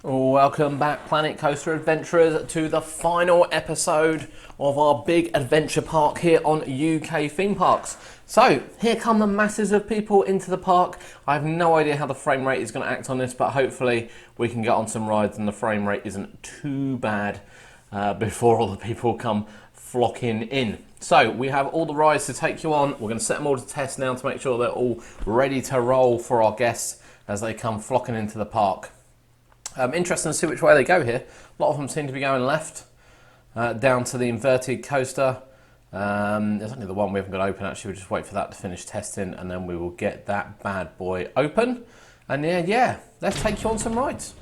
Welcome back, Planet Coaster Adventurers, to the final episode of our big adventure park here on UK Theme Parks. So, here come the masses of people into the park. I have no idea how the frame rate is going to act on this, but hopefully we can get on some rides and the frame rate isn't too bad before all the people come flocking in. So, we have all the rides to take you on. We're going to set them all to test now to make sure they're all ready to roll for our guests as they come flocking into the park. Interesting to see which way they go here. A lot of them seem to be going left, down to the inverted coaster. There's only the one we haven't got open actually. We'll just wait for that to finish testing and then we will get that bad boy open. And yeah, let's take you on some rides.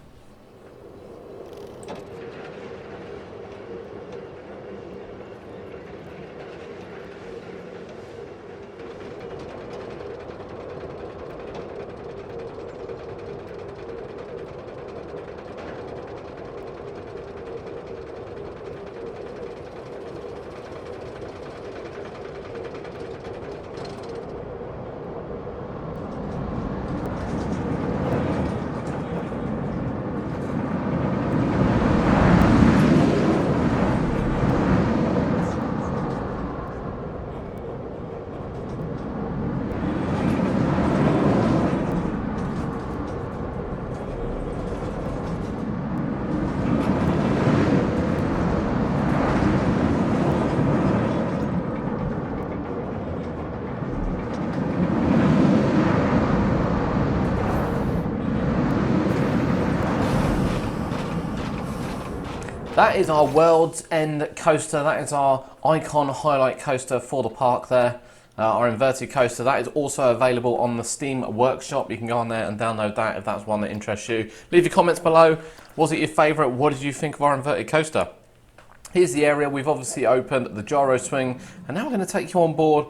That is our World's End coaster. That is our icon highlight coaster for the park there. Our inverted coaster. That is also available on the Steam Workshop. You can go on there and download that if that's one that interests you. Leave your comments below. Was it your favourite? What did you think of our inverted coaster? Here's the area. We've obviously opened the gyro swing. And now we're going to take you on board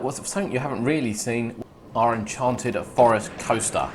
with something you haven't really seen. Our Enchanted Forest coaster.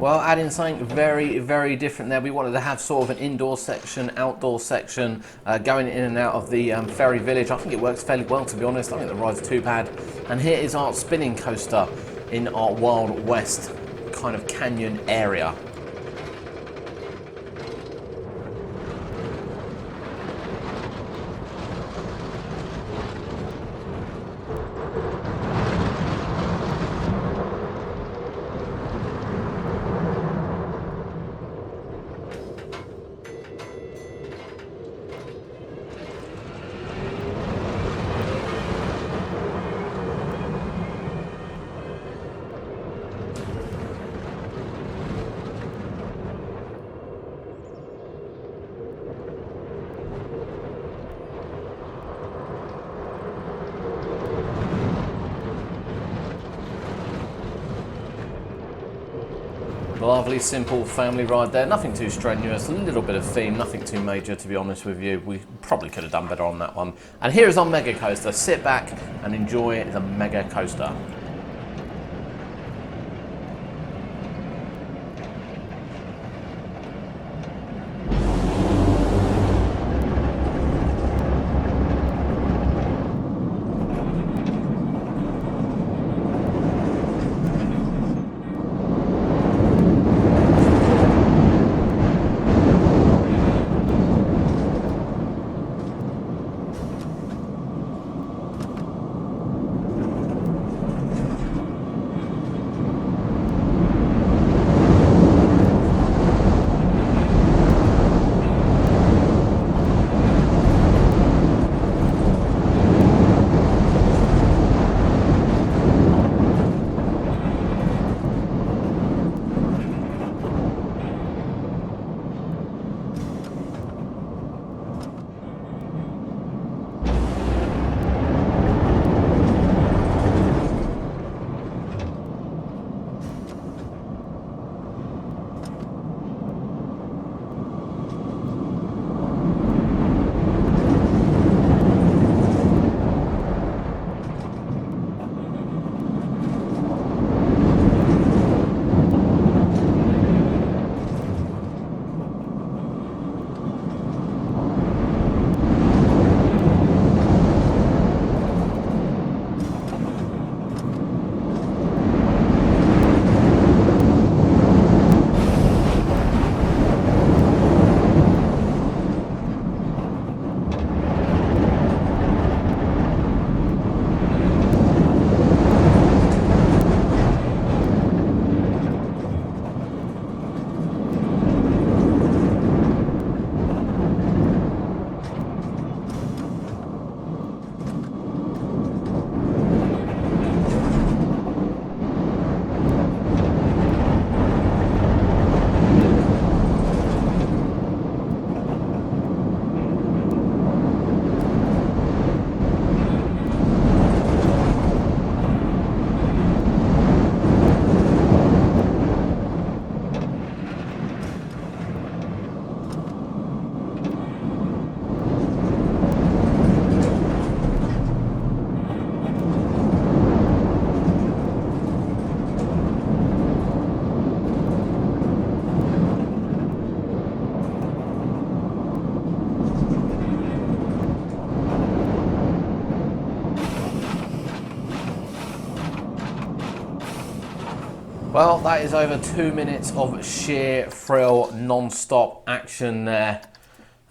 Well, adding something very, very different there. We wanted to have sort of an indoor section, outdoor section, going in and out of the ferry village. I think it works fairly well, to be honest. I don't think the ride's too bad. And here is our spinning coaster in our Wild West kind of canyon area. Lovely, simple family ride there. Nothing too strenuous, a little bit of theme, nothing too major, to be honest with you. We probably could have done better on that one. And here is our Mega Coaster. Sit back and enjoy the Mega Coaster. Well, that is over 2 minutes of sheer thrill, non-stop action there.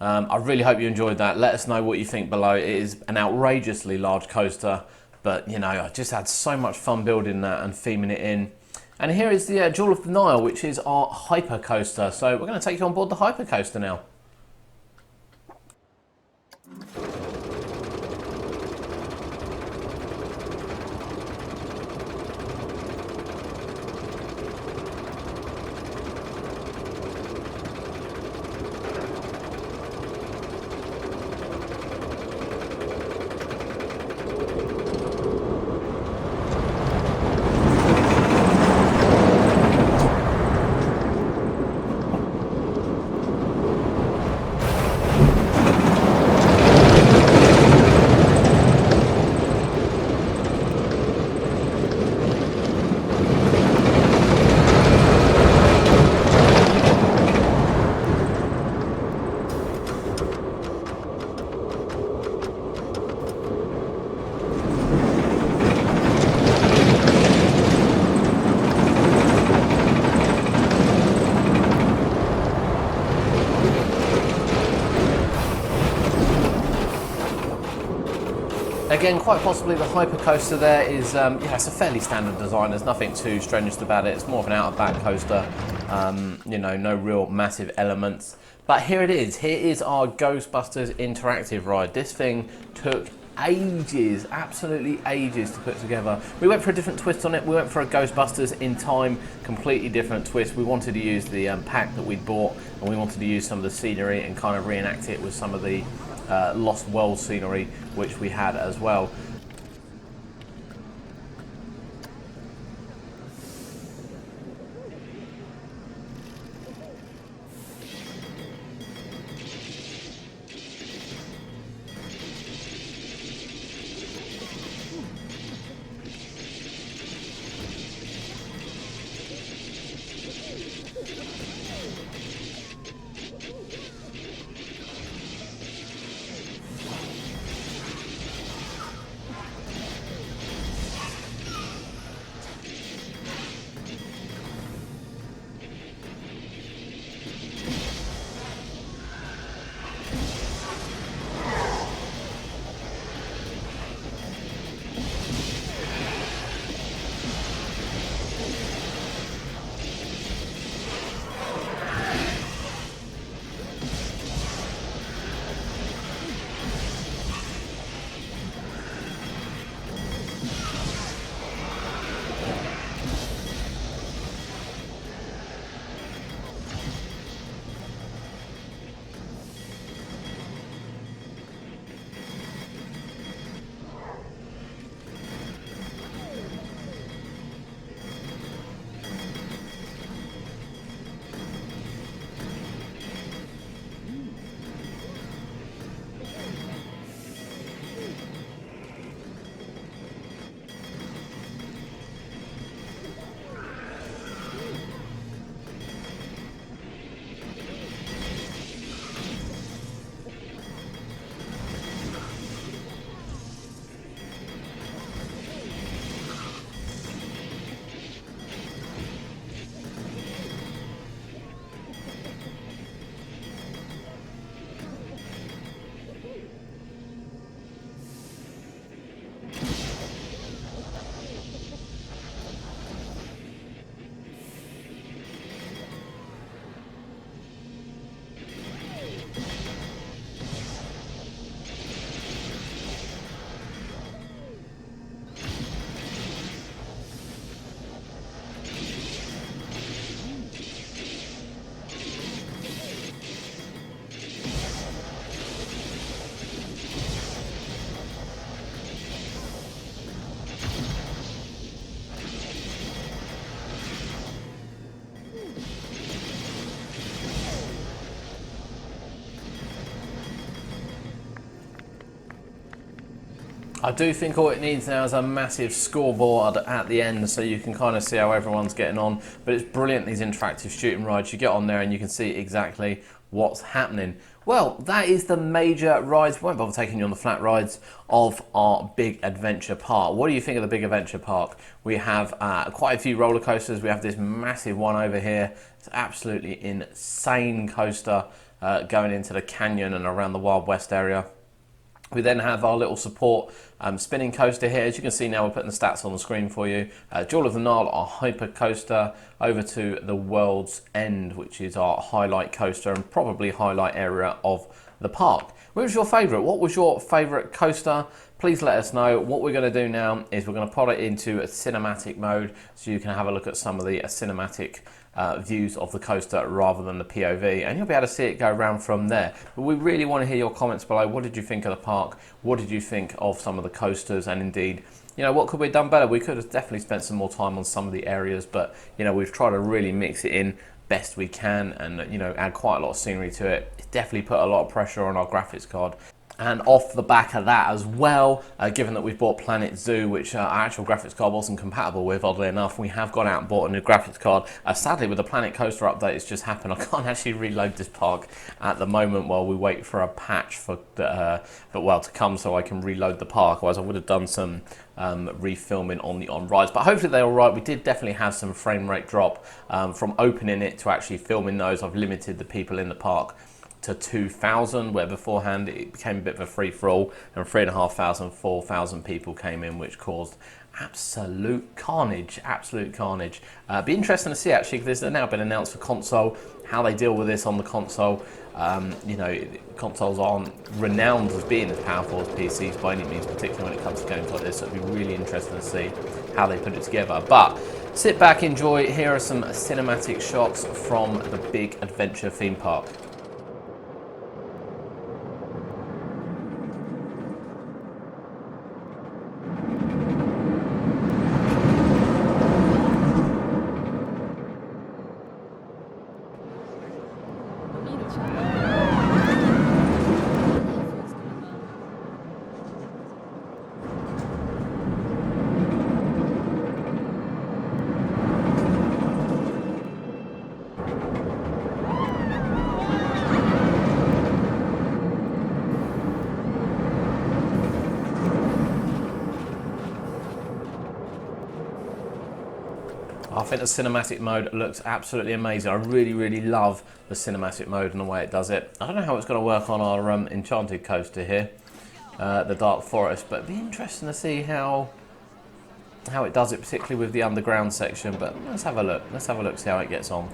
I really hope you enjoyed that. Let us know what you think below. It is an outrageously large coaster, but you know, I just had so much fun building that and theming it in. And here is the Jewel of the Nile, which is our hyper coaster. So we're going to take you on board the hyper coaster now. Again, quite possibly the hypercoaster there is, yeah, it's a fairly standard design. There's nothing too strenuous about it. It's more of an out-of-back coaster, you know, no real massive elements. But here it is. Here is our Ghostbusters interactive ride. This thing took ages, absolutely ages to put together. We went for a different twist on it. We went for a Ghostbusters in Time, completely different twist. We wanted to use the pack that we'd bought, and we wanted to use some of the scenery and kind of reenact it with some of the Lost World scenery, which we had as well. I do think all it needs now is a massive scoreboard at the end so you can kind of see how everyone's getting on. But it's brilliant, these interactive shooting rides. You get on there and you can see exactly what's happening. Well, that is the major rides. We won't bother taking you on the flat rides of our Big Adventure Park. What do you think of the Big Adventure Park? We have quite a few roller coasters. We have this massive one over here. It's absolutely insane coaster going into the canyon and around the Wild West area. We then have our little support spinning coaster here. As you can see now, we're putting the stats on the screen for you. Jewel of the Nile, our hyper coaster, over to the World's End, which is our highlight coaster and probably highlight area of the park. Which was your favourite? What was your favourite coaster? Please let us know. What we're going to do now is we're going to put it into a cinematic mode so you can have a look at some of the cinematic views of the coaster rather than the POV, and you'll be able to see it go around from there. But we really want to hear your comments below. What did you think of the park? What did you think of some of the coasters? And indeed, you know, what could we have done better? We could have definitely spent some more time on some of the areas, but you know, we've tried to really mix it in best we can and, you know, add quite a lot of scenery to it. It's definitely put a lot of pressure on our graphics card. And off the back of that as well, given that we've bought Planet Zoo, which our actual graphics card wasn't compatible with, oddly enough, we have gone out and bought a new graphics card. Sadly, with the Planet Coaster update, it's just happened. I can't actually reload this park at the moment while we wait for a patch for to come so I can reload the park. Otherwise, I would have done some refilming on the on-rides. But hopefully they're all right. We did definitely have some frame rate drop from opening it to actually filming those. I've limited the people in the park to 2,000, where beforehand it became a bit of a free-for-all, and 3,500, 4,000 people came in, which caused absolute carnage. Be interesting to see actually, because there's now been announced for console, how they deal with this on the console. You know, consoles aren't renowned as being as powerful as PCs by any means, particularly when it comes to games like this, so it'll be really interesting to see how they put it together. But sit back, enjoy. Here are some cinematic shots from the Big Adventure theme park. I think the cinematic mode looks absolutely amazing. I really love the cinematic mode and the way it does it. I don't know how it's going to work on our Enchanted coaster here, the Dark Forest, but it'd be interesting to see how it does it, particularly with the underground section. But let's have a look. Let's have a look, see how it gets on.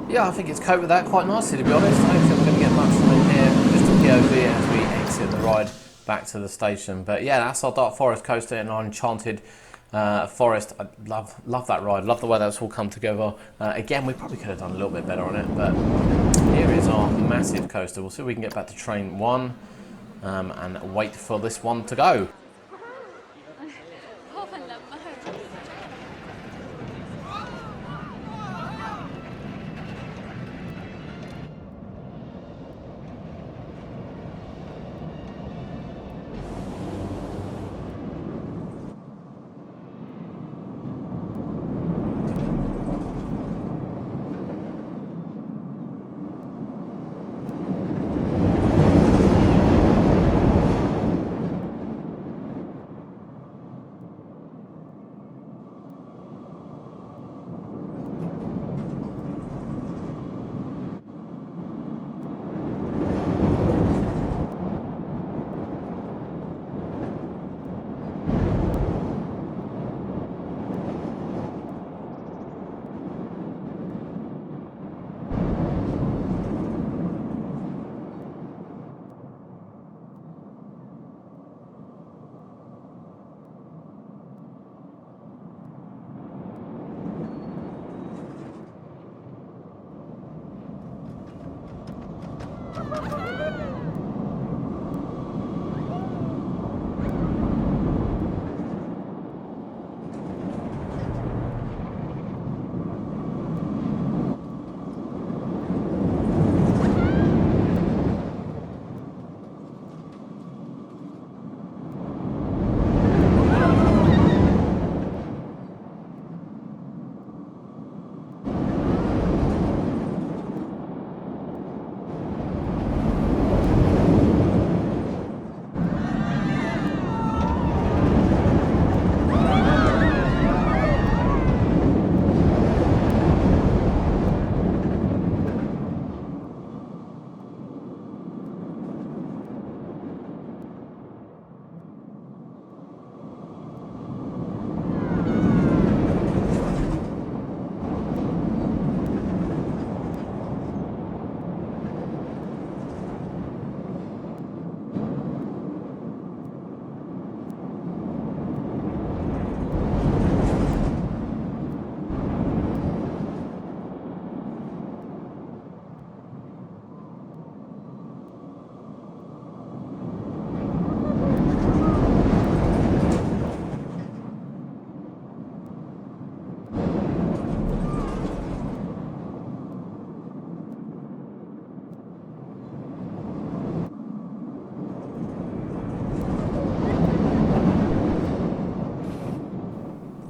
Yeah, I think it's coped with that quite nicely, to be honest. I don't think we're going to get much from in here, just a POV as we exit the ride back to the station. But yeah, that's our Dark Forest coaster and our Enchanted Forest. I love that ride, love the way that's all come together. Again, we probably could have done a little bit better on it, but here is our massive coaster. We'll see if we can get back to train one. and wait for this one to go.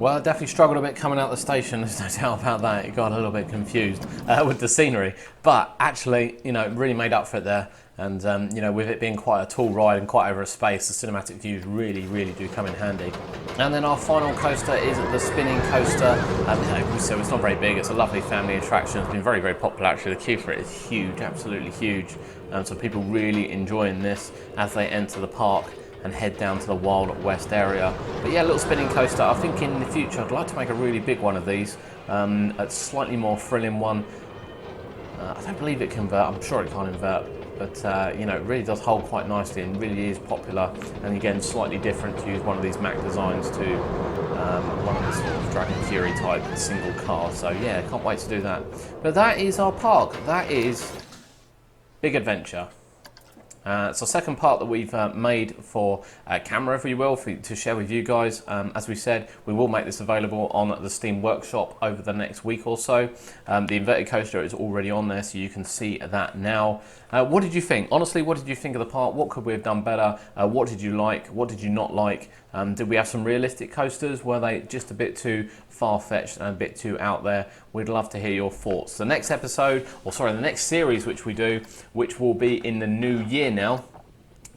Well, I definitely struggled a bit coming out the station, there's no doubt about that. It got a little bit confused with the scenery. But actually, you know, it really made up for it there. And, you know, with it being quite a tall ride and quite over a space, the cinematic views really, really do come in handy. And then our final coaster is the spinning coaster. So it's not very big, it's a lovely family attraction. It's been very, very popular actually. The queue for it is huge, absolutely huge. So people really enjoying this as they enter the park and head down to the Wild West area. But yeah, a little spinning coaster. I think in the future I'd like to make a really big one of these, a slightly more thrilling one. I don't believe it can invert, I'm sure it can't invert, but you know, it really does hold quite nicely and really is popular. And again, slightly different to use one of these Mack designs to one of the sort of Dragon Fury type single car. So yeah, can't wait to do that. But that is our park. That is Big Adventure. It's our second part that we've made for camera, if you will, to share with you guys. As we said, we will make this available on the Steam Workshop over the next week or so. The inverted coaster is already on there, so you can see that now. What did you think? Honestly, what did you think of the part? What could we have done better? What did you like? What did you not like? Did we have some realistic coasters? Were they just a bit too far-fetched and a bit too out there? We'd love to hear your thoughts. The next episode, or sorry, the next series which we do, which will be in the new year now,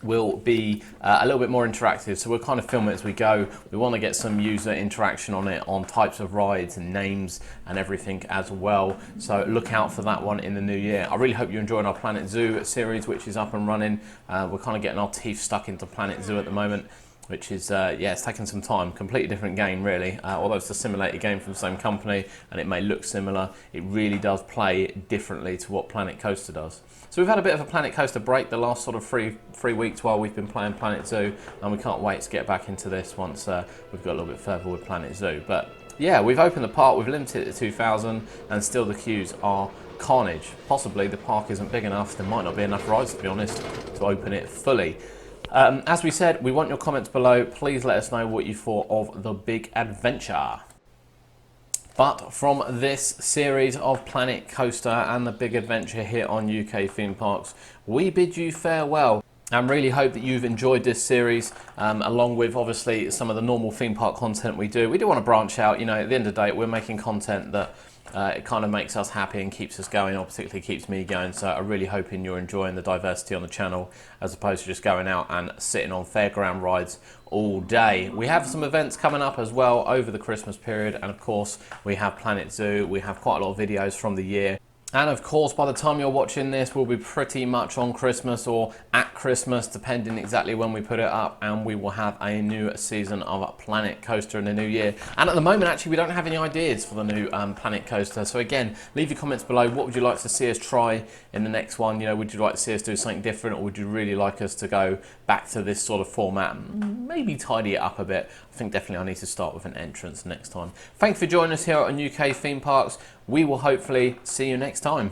will be a little bit more interactive. So we'll kind of film it as we go. We want to get some user interaction on it, on types of rides and names and everything as well. So look out for that one in the new year. I really hope you're enjoying our Planet Zoo series, which is up and running. We're kind of getting our teeth stuck into Planet Zoo at the moment, which is, yeah, it's taken some time. Completely different game, really. Although it's a simulated game from the same company and it may look similar, it really does play differently to what Planet Coaster does. So we've had a bit of a Planet Coaster break the last sort of three weeks while we've been playing Planet Zoo, and we can't wait to get back into this once we've got a little bit further with Planet Zoo. But yeah, we've opened the park, we've limited it to 2,000, and still the queues are carnage. Possibly the park isn't big enough, there might not be enough rides, to be honest, to open it fully. As we said, we want your comments below. Please let us know what you thought of the Big Adventure. But from this series of Planet Coaster and the Big Adventure here on UK Theme Parks, we bid you farewell. And really hope that you've enjoyed this series, along with obviously some of the normal theme park content we do. We do want to branch out, you know, at the end of the day, we're making content that it kind of makes us happy and keeps us going, or particularly keeps me going. So I'm really hoping you're enjoying the diversity on the channel, as opposed to just going out and sitting on fairground rides all day. We have some events coming up as well over the Christmas period, and of course we have Planet Zoo. We have quite a lot of videos from the year. And of course, by the time you're watching this, we'll be pretty much on Christmas or at Christmas, depending exactly when we put it up. And we will have a new season of Planet Coaster in the new year. And at the moment, actually, we don't have any ideas for the new Planet Coaster. So again, leave your comments below. What would you like to see us try in the next one? You know, would you like to see us do something different, or would you really like us to go back to this sort of format? Maybe tidy it up a bit. I think definitely I need to start with an entrance next time. Thank you for joining us here on UK Theme Parks. We will hopefully see you next time.